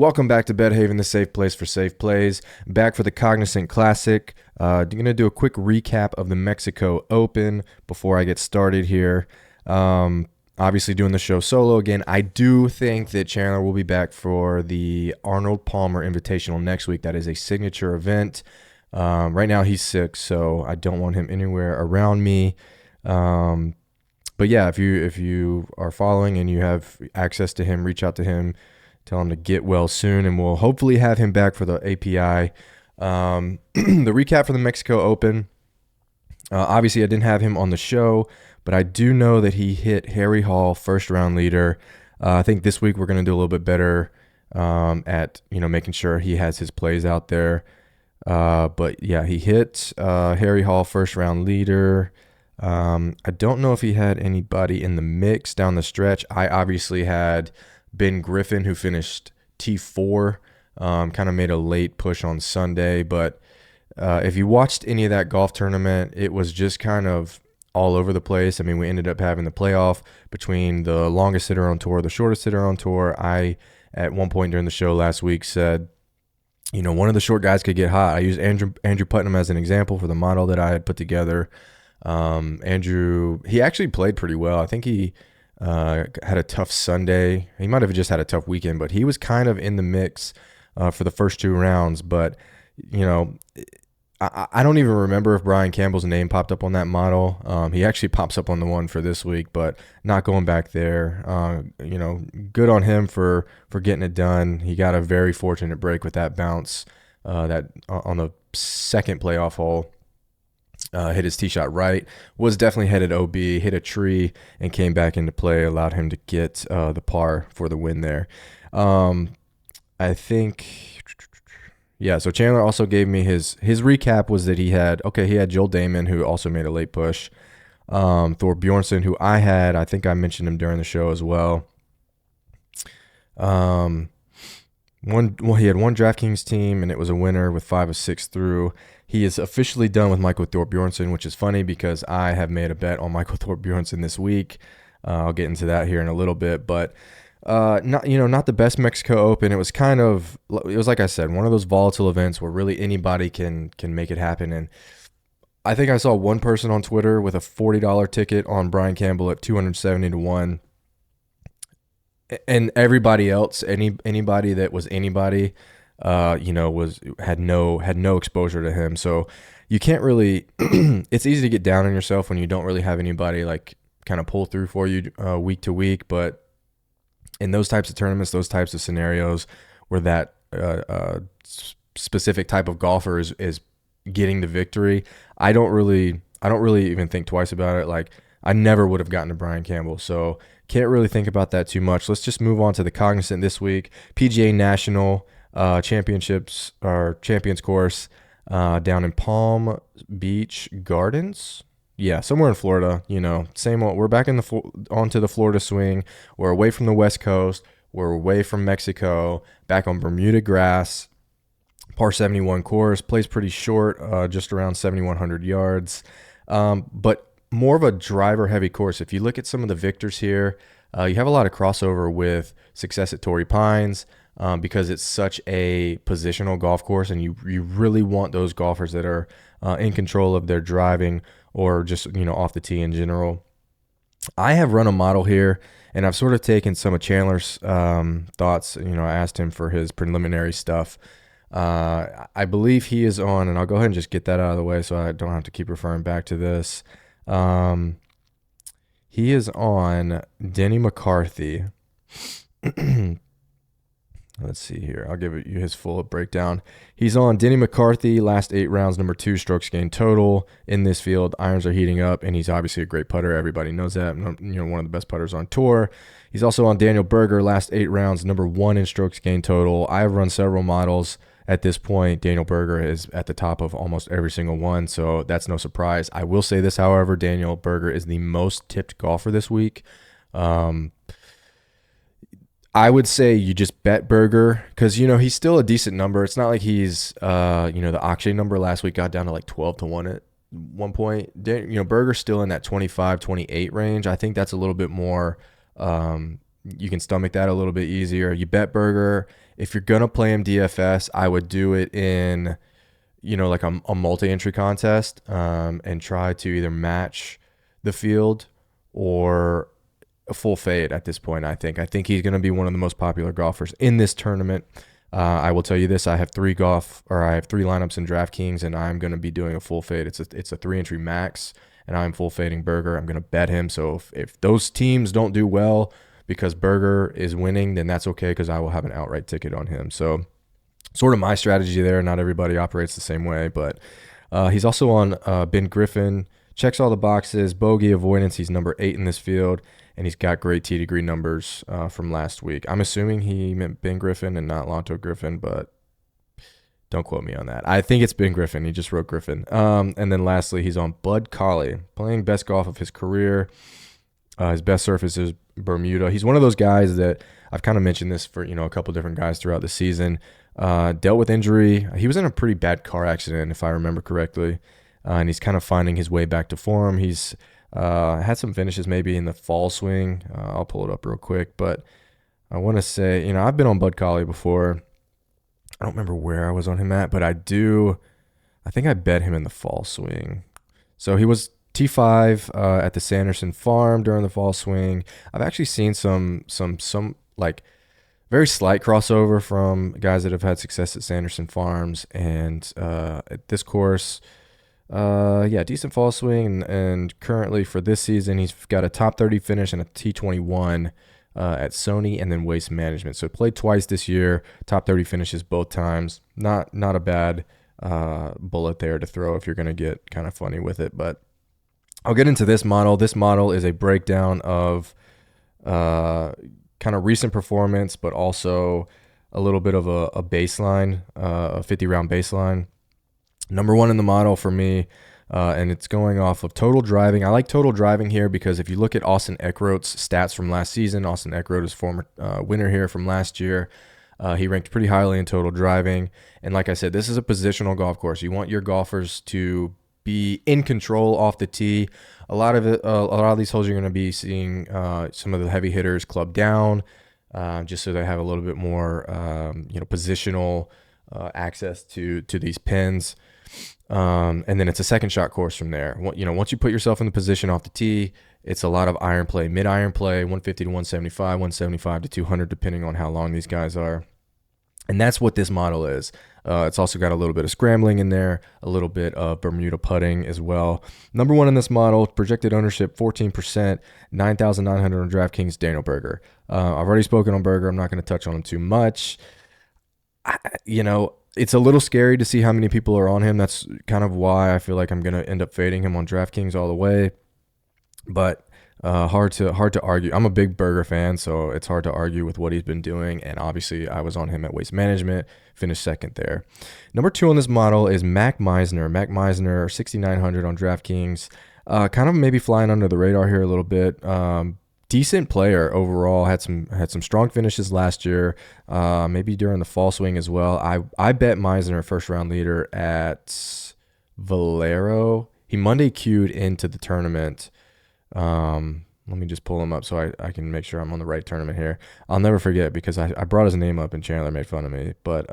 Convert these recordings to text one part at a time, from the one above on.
Welcome back to Bedhaven, the safe place for safe plays. Back for the Cognizant Classic. Going to do a quick recap of the Mexico Open before I get started here. Obviously doing the show solo again. I do think that Chandler will be back for the Arnold Palmer Invitational next week. That is a signature event. Right now he's sick, so I don't want him anywhere around me. But yeah, if you are following and you have access to him, reach out to him. Tell him to get well soon, and we'll hopefully have him back for the API. The recap for the Mexico Open. Obviously, I didn't have him on the show, but I do know that he hit Harry Hall, first-round leader. I think this week we're going to do a little bit better at making sure he has his plays out there. But yeah, he hit Harry Hall, first-round leader. I don't know if he had anybody in the mix down the stretch. I obviously had Ben Griffin, who finished T4, kind of made a late push on Sunday. But if you watched any of that golf tournament, it was just kind of all over the place. I mean, we ended up having the playoff between the longest hitter on tour, the shortest hitter on tour. I, at one point during the show last week, said, one of the short guys could get hot. I used Andrew Putnam as an example for the model that I had put together. Andrew, he actually played pretty well. I think he had a tough Sunday. He might have just had a tough weekend, but he was kind of in the mix for the first two rounds. But, I don't even remember if Brian Campbell's name popped up on that model. He actually pops up on the one for this week, but not going back there. Good on him for getting it done. He got a very fortunate break with that bounce that on the second playoff hole. Hit his tee shot right, was definitely headed OB, hit a tree, and came back into play, allowed him to get the par for the win there. I think, yeah, so Chandler also gave me his recap was that he had Joel Damon, who also made a late push. Thor Bjornsson, who I think I mentioned him during the show as well. He had one DraftKings team, and it was a winner with 5 of 6 through. He is officially done with Michael Thorbjornsen, which is funny because I have made a bet on Michael Thorbjornsen this week. I'll get into that here in a little bit, but not the best Mexico Open. It was like I said, one of those volatile events where really anybody can make it happen. And I think I saw one person on Twitter with a $40 ticket on Brian Campbell at 270 to 1. And everybody else, anybody that was anybody, had no exposure to him. So you can't really. It's easy to get down on yourself when you don't really have anybody like kind of pull through for you week to week. But in those types of tournaments, those types of scenarios where that specific type of golfer is getting the victory, I don't really even think twice about it. Like, I never would have gotten to Brian Campbell, so can't really think about that too much. Let's just move on to the Cognizant this week. PGA National Championships or Champions Course down in Palm Beach Gardens. Yeah, somewhere in Florida. Same old. We're back onto the Florida swing. We're away from the West Coast. We're away from Mexico. Back on Bermuda grass. Par 71 course. Plays pretty short, just around 7,100 yards. But more of a driver-heavy course. If you look at some of the victors here, you have a lot of crossover with success at Torrey Pines because it's such a positional golf course, and you really want those golfers that are in control of their driving or just off the tee in general. I have run a model here, and I've sort of taken some of Chandler's thoughts. I asked him for his preliminary stuff. I believe he is on, and I'll go ahead and just get that out of the way so I don't have to keep referring back to this. He is on Denny McCarthy. Let's see here. I'll give you his full breakdown. He's on Denny McCarthy, last 8 rounds, number 2 strokes gained total in this field. Irons are heating up, and he's obviously a great putter. Everybody knows that. One of the best putters on tour. He's also on Daniel Berger, last 8 rounds, number 1 in strokes gained total. I've run several models. At this point, Daniel Berger is at the top of almost every single one, so that's no surprise. I will say this, however, Daniel Berger is the most tipped golfer this week. I would say you just bet Berger because, he's still a decent number. It's not like he's, the Akshay number last week got down to like 12 to 1 at one point. Berger's still in that 25, 28 range. I think that's a little bit more you can stomach that a little bit easier. You bet Burger. If you're gonna play him DFS, I would do it in, like a multi-entry contest, and try to either match the field or a full fade at this point. I think he's going to be one of the most popular golfers in this tournament. I will tell you this: I have three lineups in DraftKings, and I'm going to be doing a full fade. It's a 3-entry max, and I'm full fading Burger. I'm going to bet him. So if those teams don't do well because Burger is winning, then that's okay, because I will have an outright ticket on him. So sort of my strategy there. Not everybody operates the same way, but he's also on Ben Griffin. Checks all the boxes. Bogey avoidance. He's number 8 in this field, and he's got great tee to green numbers from last week. I'm assuming he meant Ben Griffin and not Lonto Griffin, but don't quote me on that. I think it's Ben Griffin. He just wrote Griffin. And then lastly, he's on Bud Colley, playing best golf of his career. His best surface is Bermuda. He's one of those guys that I've kind of mentioned this for a couple different guys throughout the season. Dealt with injury. He was in a pretty bad car accident, if I remember correctly, and he's kind of finding his way back to form. He's had some finishes maybe in the fall swing. I'll pull it up real quick, but I want to say, I've been on Bud Colley before. I don't remember where I was on him at, but I think I bet him in the fall swing. So he was T5 at the Sanderson Farm during the fall swing. I've actually seen some like very slight crossover from guys that have had success at Sanderson Farms, and at this course, decent fall swing, and currently for this season, he's got a top 30 finish and a T21 at Sony, and then Waste Management. So played twice this year, top 30 finishes both times. Not a bad bullet there to throw if you're going to get kind of funny with it. But I'll get into this model. This model is a breakdown of kind of recent performance, but also a little bit of a baseline, a 50-round baseline. Number one in the model for me, and it's going off of total driving. I like total driving here because if you look at Austin Eckroat's stats from last season, Austin Eckroat is former winner here from last year. He ranked pretty highly in total driving. And like I said, this is a positional golf course. You want your golfers to be in control off the tee. A lot of these holes you're going to be seeing some of the heavy hitters club down, just so they have a little bit more positional access to these pins. And then it's a second shot course from there. Once you put yourself in the position off the tee, it's a lot of iron play, mid iron play, 150 to 175, 175 to 200, depending on how long these guys are. And that's what this model is. It's also got a little bit of scrambling in there, a little bit of Bermuda putting as well. Number one in this model, projected ownership 14%, 9,900 on DraftKings, Daniel Berger. I've already spoken on Berger. I'm not going to touch on him too much. It's a little scary to see how many people are on him. That's kind of why I feel like I'm going to end up fading him on DraftKings all the way. But hard to argue. I'm a big Berger fan, so it's hard to argue with what he's been doing. And obviously, I was on him at Waste Management, finished second there. Number two on this model is Mac Meisner. Mac Meisner, 6,900 on DraftKings. Kind of maybe flying under the radar here a little bit. Decent player overall. Had some strong finishes last year. Maybe during the fall swing as well. I bet Meisner first round leader at Valero. He Monday queued into the tournament. Let me just pull him up so I can make sure I'm on the right tournament here. I'll never forget because I brought his name up and Chandler made fun of me. But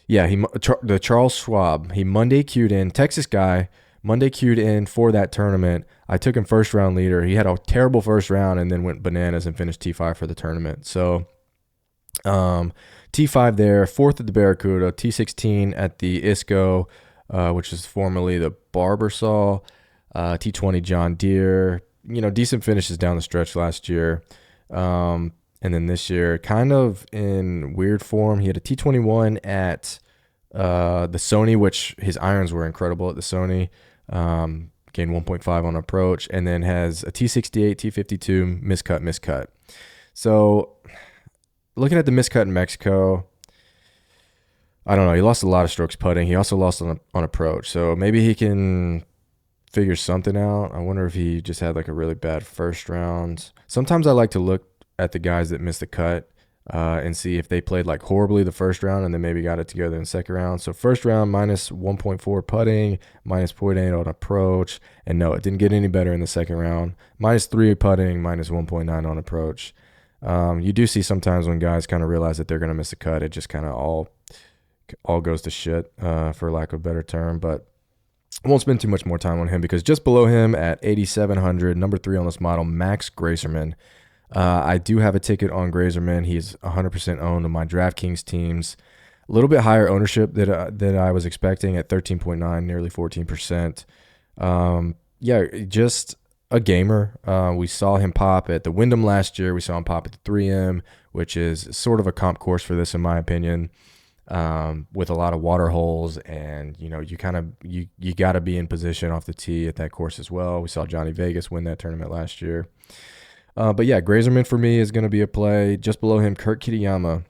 the Charles Schwab. He Monday queued in, Texas guy. Monday queued in for that tournament. I took him first round leader. He had a terrible first round and then went bananas and finished T5 for the tournament. So T5 there, fourth at the Barracuda, T16 at the ISCO, which is formerly the Barbasol, T20 John Deere. Decent finishes down the stretch last year. And then this year, kind of in weird form, he had a T21 at the Sony, which his irons were incredible at the Sony. Gained 1.5 on approach, and then has a T68, T52, miscut. So looking at the miscut in Mexico, I don't know. He lost a lot of strokes putting. He also lost on approach. So maybe he can figure something out. I wonder if he just had like a really bad first round. Sometimes I like to look at the guys that miss the cut and see if they played like horribly the first round and then maybe got it together in the second round. So first round minus 1.4 putting, minus 0.8 on approach, and no, it didn't get any better in the second round. Minus 3 putting, minus 1.9 on approach. You do see sometimes when guys kind of realize that they're going to miss a cut, it just kind of all goes to shit, for lack of a better term. But I won't spend too much more time on him because just below him at 8,700, number 3 on this model, Max Grayserman. I do have a ticket on Grayserman. He's 100% owned on my DraftKings teams. A little bit higher ownership that I was expecting at 13.9, nearly 14%. Yeah, just a gamer. We saw him pop at the Wyndham last year. We saw him pop at the 3M, which is sort of a comp course for this, in my opinion, with a lot of water holes. And, you got to be in position off the tee at that course as well. We saw Johnny Vegas win that tournament last year. But yeah, Grayserman for me is going to be a play. Just below him, Kurt Kitayama.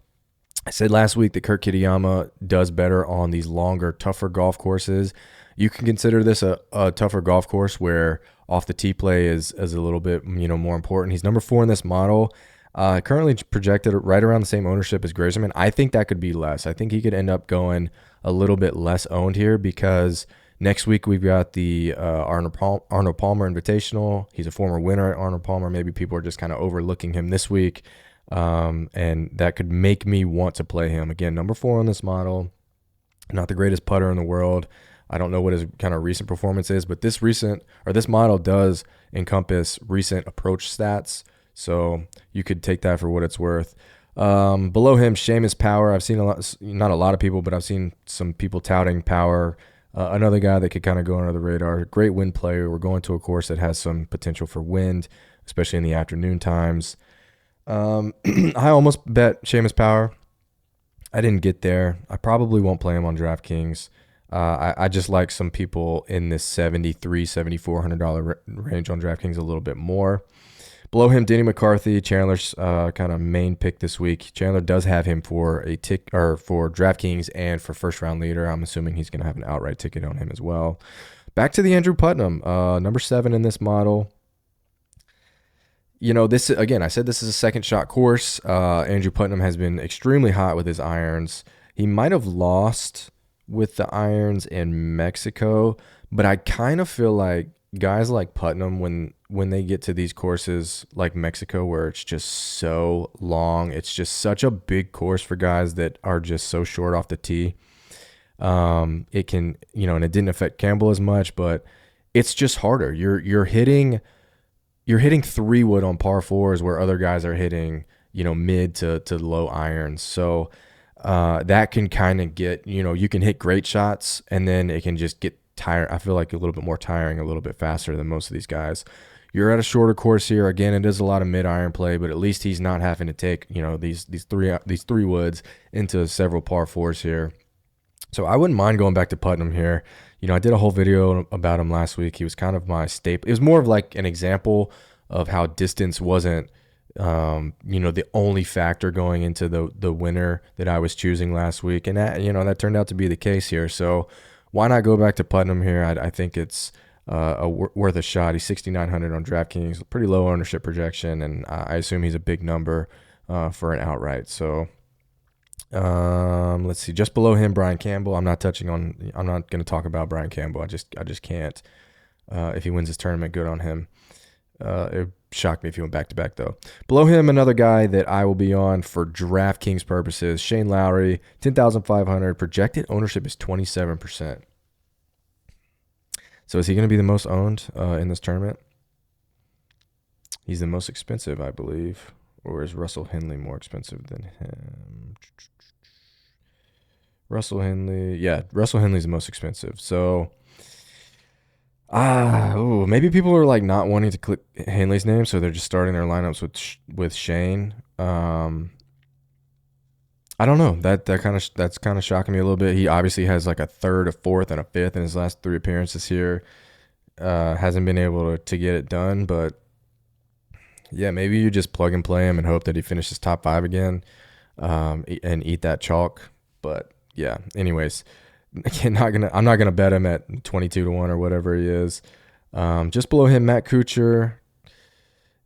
I said last week that Kurt Kitayama does better on these longer, tougher golf courses. You can consider this a tougher golf course where off the tee play is a little bit more important. He's number 4 in this model. Currently projected right around the same ownership as Grayserman. I think that could be less. I think he could end up going a little bit less owned here because next week we've got the Arnold Palmer Invitational. He's a former winner at Arnold Palmer. Maybe people are just kind of overlooking him this week, and that could make me want to play him. Again, number 4 on this model. Not the greatest putter in the world. I don't know what his kind of recent performance is, but this model does encompass recent approach stats, so you could take that for what it's worth. Below him, Seamus Power. I've seen not a lot of people, but I've seen some people touting Power. Another guy that could kind of go under the radar. Great wind player. We're going to a course that has some potential for wind, especially in the afternoon times. I almost bet Seamus Power. I didn't get there. I probably won't play him on DraftKings. I just like some people in this $7,300-$7,400 range on DraftKings a little bit more. Below him, Denny McCarthy, Chandler's kind of main pick this week. Chandler does have him for for DraftKings and for first round leader. I'm assuming he's going to have an outright ticket on him as well. Back to the Andrew Putnam, number 7 in this model. This again, I said this is a second shot course. Andrew Putnam has been extremely hot with his irons. He might have lost with the irons in Mexico, but I kind of feel like guys like Putnam, when they get to these courses like Mexico where it's just so long, it's just such a big course for guys that are just so short off the tee. It can, and it didn't affect Campbell as much, but it's just harder. You're hitting 3-wood on par 4s where other guys are hitting, mid to low irons. So that can kind of get, you can hit great shots and then it can just get tired. I feel like a little bit more tiring, a little bit faster than most of these guys. You're at a shorter course here. Again, it is a lot of mid iron play, but at least he's not having to take, these 3-woods into several par 4s here. So I wouldn't mind going back to Putnam here. I did a whole video about him last week. He was kind of my staple. It was more of like an example of how distance wasn't, the only factor going into the winner that I was choosing last week. And that turned out to be the case here. So why not go back to Putnam here? I think it's worth a shot. He's 6,900 on DraftKings, pretty low ownership projection, and I assume he's a big number for an outright. So let's see. Just below him, Brian Campbell. I'm not going to talk about Brian Campbell. I just can't. If he wins this tournament, good on him. It would shock me if he went back-to-back, though. Below him, another guy that I will be on for DraftKings purposes, Shane Lowry, 10,500. Projected ownership is 27%. So is he going to be the most owned in this tournament? He's the most expensive, I believe. Or is Russell Henley more expensive than him? Russell Henley. Yeah, Russell Henley's the most expensive. So maybe people are like not wanting to click Henley's name, so they're just starting their lineups with Shane. I don't know. That's kind of shocking me a little bit. He obviously has like a 3rd, a 4th, and a 5th in his last 3 appearances here. Hasn't been able to get it done, but yeah, maybe you just plug and play him and hope that he finishes top 5 again, and eat that chalk. But yeah, anyways, I'm not gonna bet him at 22-1 or whatever he is. Just below him, Matt Kuchar.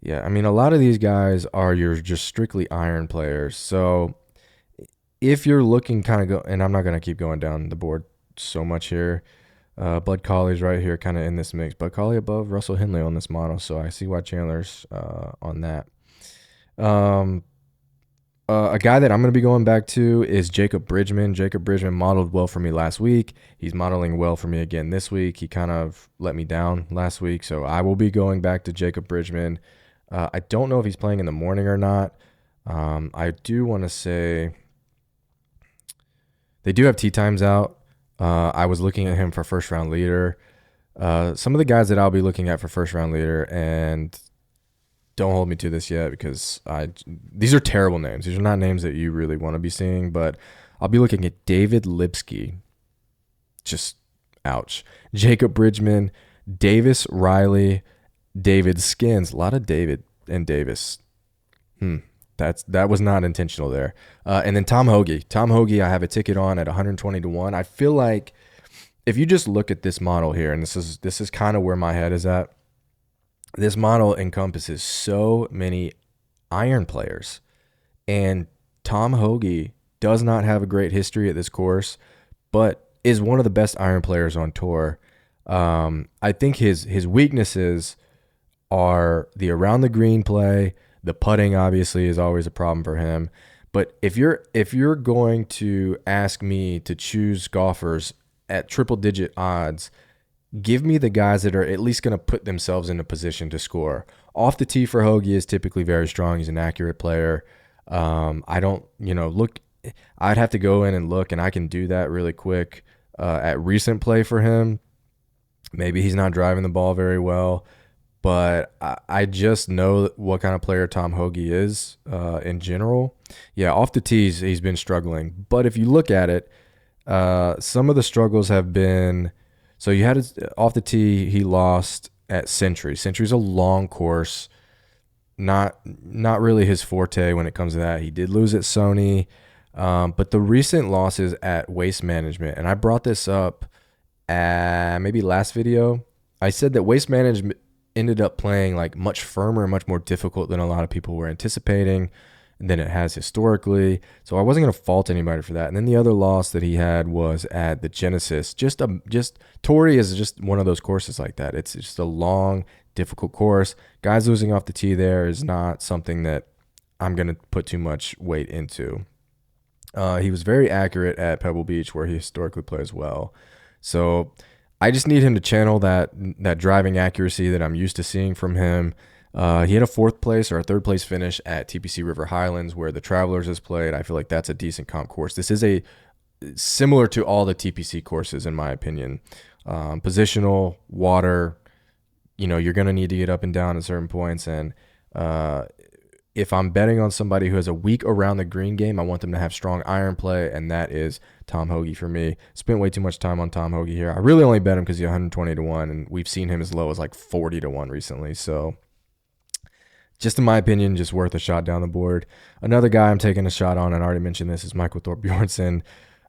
Yeah, I mean, a lot of these guys are your just strictly iron players. So if you're looking kind of go, and I'm not going to keep going down the board so much here. Bud Colley's right here, kind of in this mix. Bud Colley above Russell Henley on this model, so I see why Chandler's on that. Um, a guy that I'm going to be going back to is Jacob Bridgman. Jacob Bridgman modeled well for me last week. He's modeling well for me again this week. He kind of let me down last week, so I will be going back to Jacob Bridgman. I don't know if he's playing in the morning or not. I do want to say they do have tee times out. I was looking at him for first round leader. Some of the guys that I'll be looking at for first round leader, and don't hold me to this yet because these are terrible names. These are not names that you really want to be seeing, but I'll be looking at David Lipsky. Just ouch. Jacob Bridgman, Davis Riley, David Skins. A lot of David and Davis. That was not intentional there. And then Tom Hoagie. Tom Hoagie, I have a ticket on at 120 to 1. I feel like if you just look at this model here, and this is kind of where my head is at. This model encompasses so many iron players, and Tom Hoagie does not have a great history at this course, but is one of the best iron players on tour. I think his weaknesses are the around the green play. The putting obviously is always a problem for him. But if you're going to ask me to choose golfers at triple digit odds, give me the guys that are at least going to put themselves in a position to score. Off the tee for Hoagie is typically very strong. He's an accurate player. I don't, look. I'd have to go in and look, and I can do that really quick at recent play for him. Maybe he's not driving the ball very well, but I just know what kind of player Tom Hoagie is in general. Yeah, off the tees, he's been struggling. But if you look at it, some of the struggles have been – so you had off the tee, he lost at Century. Century's a long course, not really his forte when it comes to that. He did lose at Sony, but the recent losses at Waste Management, and I brought this up maybe last video. I said that Waste Management ended up playing like much firmer and much more difficult than a lot of people were anticipating than it has historically. So I wasn't going to fault anybody for that. And then the other loss that he had was at the Genesis. Just Torrey is just one of those courses like that. It's just a long, difficult course. Guys losing off the tee there is not something that I'm going to put too much weight into. He was very accurate at Pebble Beach, where he historically plays well. So I just need him to channel that driving accuracy that I'm used to seeing from him. He had a fourth place or a third place finish at TPC River Highlands, where the Travelers has played. I feel like that's a decent comp course. This is similar to all the TPC courses, in my opinion. Positional, water, you're going to need to get up and down at certain points. And if I'm betting on somebody who has a weak around the green game, I want them to have strong iron play, and that is Tom Hoagie for me. Spent way too much time on Tom Hoagie here. I really only bet him because he's 120 to 1, and we've seen him as low as like 40 to 1 recently. So just in my opinion, just worth a shot down the board. Another guy I'm taking a shot on, and I already mentioned this, is Michael Thorpe Bjornsson.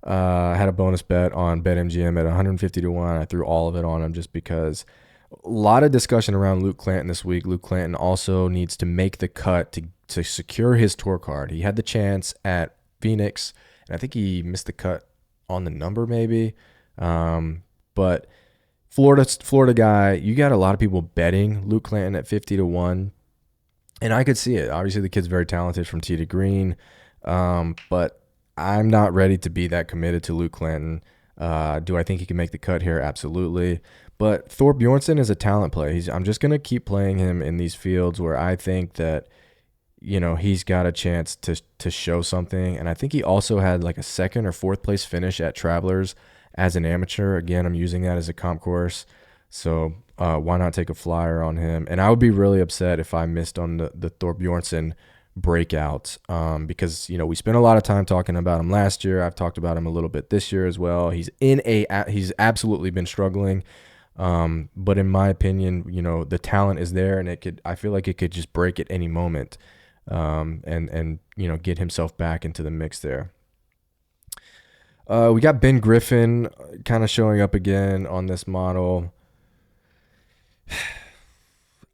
I had a bonus bet on BetMGM at 150 to 1. I threw all of it on him just because a lot of discussion around Luke Clanton this week. Luke Clanton also needs to make the cut to secure his tour card. He had the chance at Phoenix, and I think he missed the cut on the number maybe. But Florida guy, you got a lot of people betting Luke Clanton at 50 to 1. And I could see it. Obviously, the kid's very talented from tee to green, but I'm not ready to be that committed to Luke Clanton. Do I think he can make the cut here? Absolutely. But Thorpe Bjornsson is a talent play. I'm just going to keep playing him in these fields where I think that, he's got a chance to show something. And I think he also had like a second or fourth place finish at Travelers as an amateur. Again, I'm using that as a comp course. So why not take a flyer on him? And I would be really upset if I missed on the Thorpe Bjornsson breakout because, we spent a lot of time talking about him last year. I've talked about him a little bit this year as well. He's absolutely been struggling. But in my opinion, the talent is there, and I feel like it could just break at any moment and get himself back into the mix there. We got Ben Griffin kind of showing up again on this model.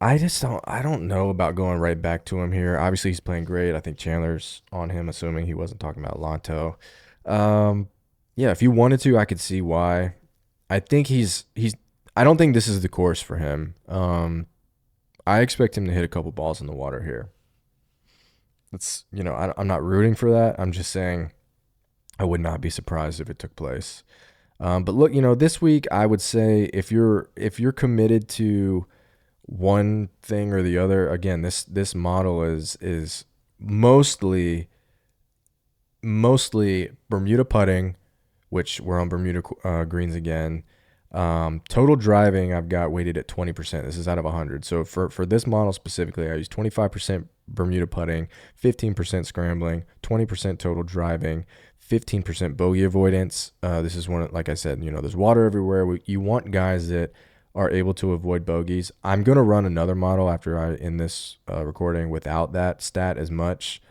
I don't know about going right back to him here. Obviously, he's playing great. I think Chandler's on him, assuming he wasn't talking about Lonto. Um, yeah, if you wanted to, I could see why. I think he's. I don't think this is the course for him. I expect him to hit a couple balls in the water here. It's I'm not rooting for that. I'm just saying I would not be surprised if it took place. But look, this week I would say if you're committed to one thing or the other, again, this model is mostly Bermuda putting, which we're on Bermuda greens again. Total driving, I've got weighted at 20%. This is out of 100. So for this model specifically, I use 25% Bermuda putting, 15% scrambling, 20% total driving, 15% bogey avoidance. This is one, like I said, there's water everywhere. You want guys that are able to avoid bogeys. I'm going to run another model after I in this recording without that stat as much.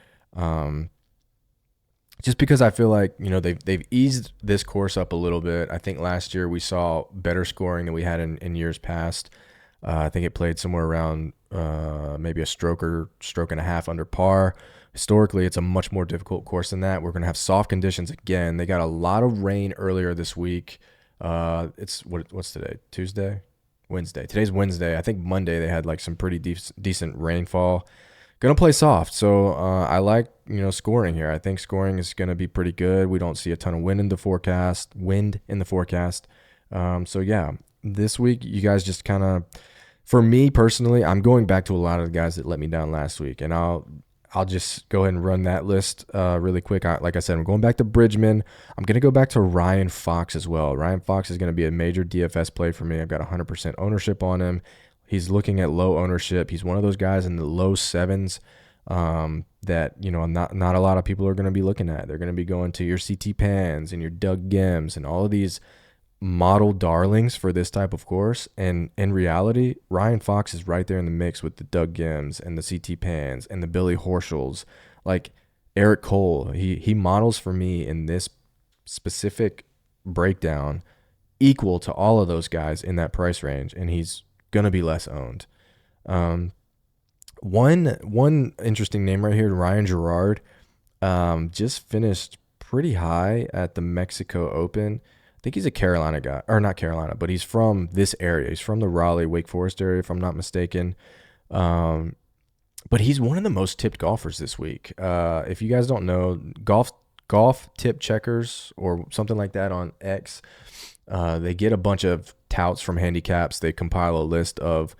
Just because I feel like they've eased this course up a little bit. I think last year we saw better scoring than we had in years past. I think it played somewhere around maybe a stroke and a half under par. Historically, it's a much more difficult course than that. We're going to have soft conditions again. They got a lot of rain earlier this week. What's today? Tuesday, Wednesday. Today's Wednesday. I think Monday they had like some pretty decent rainfall. Gonna play soft, so I like scoring here. I think scoring is gonna be pretty good. We don't see a ton of wind in the forecast. So yeah, this week you guys just kind of, for me personally, I'm going back to a lot of the guys that let me down last week, and I'll just go ahead and run that list really quick. Like I said, I'm going back to Bridgman. I'm gonna go back to Ryan Fox as well. Ryan Fox is gonna be a major DFS play for me. I've got 100% ownership on him. He's looking at low ownership. He's one of those guys in the low sevens that not a lot of people are going to be looking at. They're going to be going to your CT Pans and your Doug Gims and all of these model darlings for this type of course. And in reality, Ryan Fox is right there in the mix with the Doug Gims and the CT Pans and the Billy Horschels. Like Eric Cole, he models for me in this specific breakdown equal to all of those guys in that price range, and he's gonna be less owned. One interesting name right here, Ryan Gerard, just finished pretty high at the Mexico Open. I think he's a Carolina guy, or not Carolina, but he's from this area. He's from the Raleigh, Wake Forest area, if I'm not mistaken. But he's one of the most tipped golfers this week. If you guys don't know, golf tip checkers or something like that on X, they get a bunch of touts from handicaps. They compile a list of,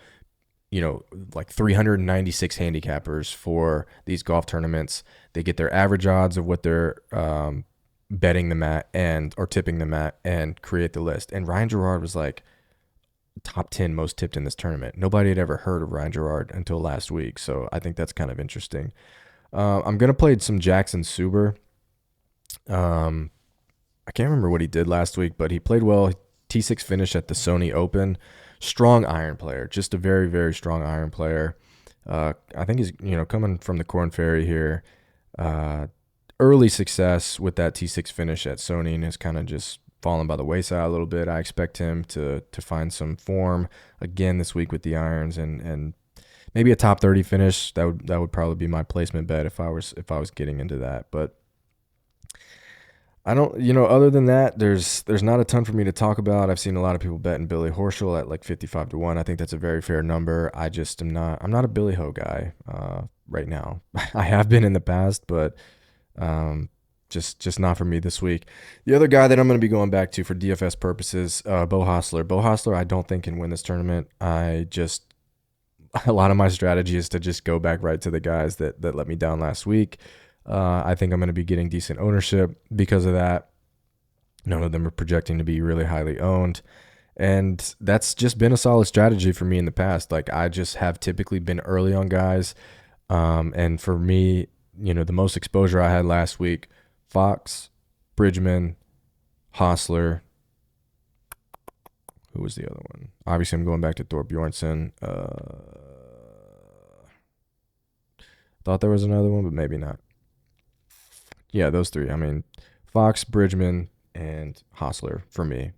like 396 handicappers for these golf tournaments. They get their average odds of what they're betting them at or tipping them at and create the list. And Ryan Gerard was like top 10 most tipped in this tournament. Nobody had ever heard of Ryan Gerard until last week. So I think that's kind of interesting. I'm going to play some Jackson Suber. I can't remember what he did last week, but he played well. T6 finish at the Sony Open. Strong iron player, just a very, very strong iron player. I think he's coming from the Corn Ferry here. Early success with that T6 finish at Sony and has kind of just fallen by the wayside a little bit. I expect him to find some form again this week with the irons and maybe a top 30 finish. That would probably be my placement bet if I was getting into that, but. I don't, other than that, there's not a ton for me to talk about. I've seen a lot of people betting Billy Horschel at like 55-1. I think that's a very fair number. I'm not a Billy Ho guy right now. I have been in the past, but just not for me this week. The other guy that I'm going to be going back to for DFS purposes, Bo Hostler. Bo Hostler, I don't think can win this tournament. A lot of my strategy is to just go back right to the guys that let me down last week. I think I'm going to be getting decent ownership because of that. None of them are projecting to be really highly owned. And that's just been a solid strategy for me in the past. Like I just have typically been early on guys. And for me, the most exposure I had last week, Fox, Bridgman, Hostler. Who was the other one? Obviously, I'm going back to Thor Bjornsson. Thought there was another one, but maybe not. Yeah, those three. I mean, Fox, Bridgman, and Hostler for me.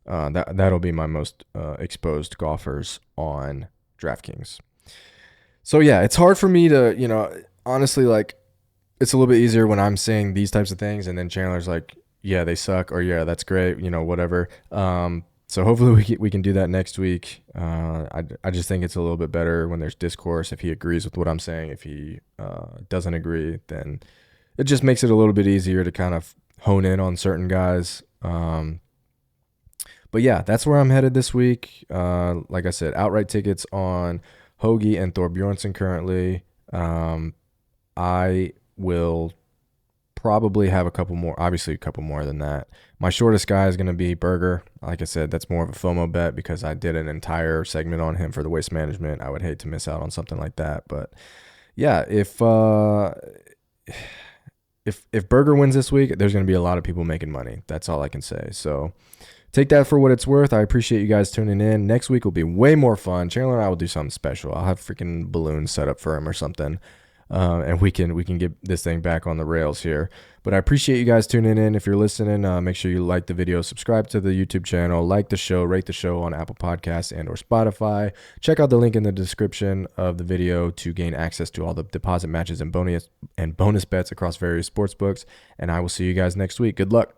That'll be my most exposed golfers on DraftKings. So yeah, it's hard for me to, honestly, like, it's a little bit easier when I'm saying these types of things, and then Chandler's like, yeah, they suck, or yeah, that's great, whatever. So hopefully we can do that next week. I just think it's a little bit better when there's discourse. If he agrees with what I'm saying, if he doesn't agree, then it just makes it a little bit easier to kind of hone in on certain guys. But yeah, that's where I'm headed this week. Like I said, outright tickets on Hoagie and Thor Bjornsson currently. I will probably have a couple more, obviously a couple more than that. My shortest guy is going to be Berger. Like I said, that's more of a FOMO bet because I did an entire segment on him for the waste management. I would hate to miss out on something like that. But yeah, if Berger wins this week, there's going to be a lot of people making money. That's all I can say. So take that for what it's worth. I appreciate you guys tuning in. Next week will be way more fun. Chandler and I will do something special. I'll have freaking balloons set up for him or something. And we can get this thing back on the rails here. But I appreciate you guys tuning in. If you're listening, make sure you like the video, subscribe to the YouTube channel, like the show, rate the show on Apple Podcasts and or Spotify. Check out the link in the description of the video to gain access to all the deposit matches and bonus bets across various sports books. And I will see you guys next week. Good luck.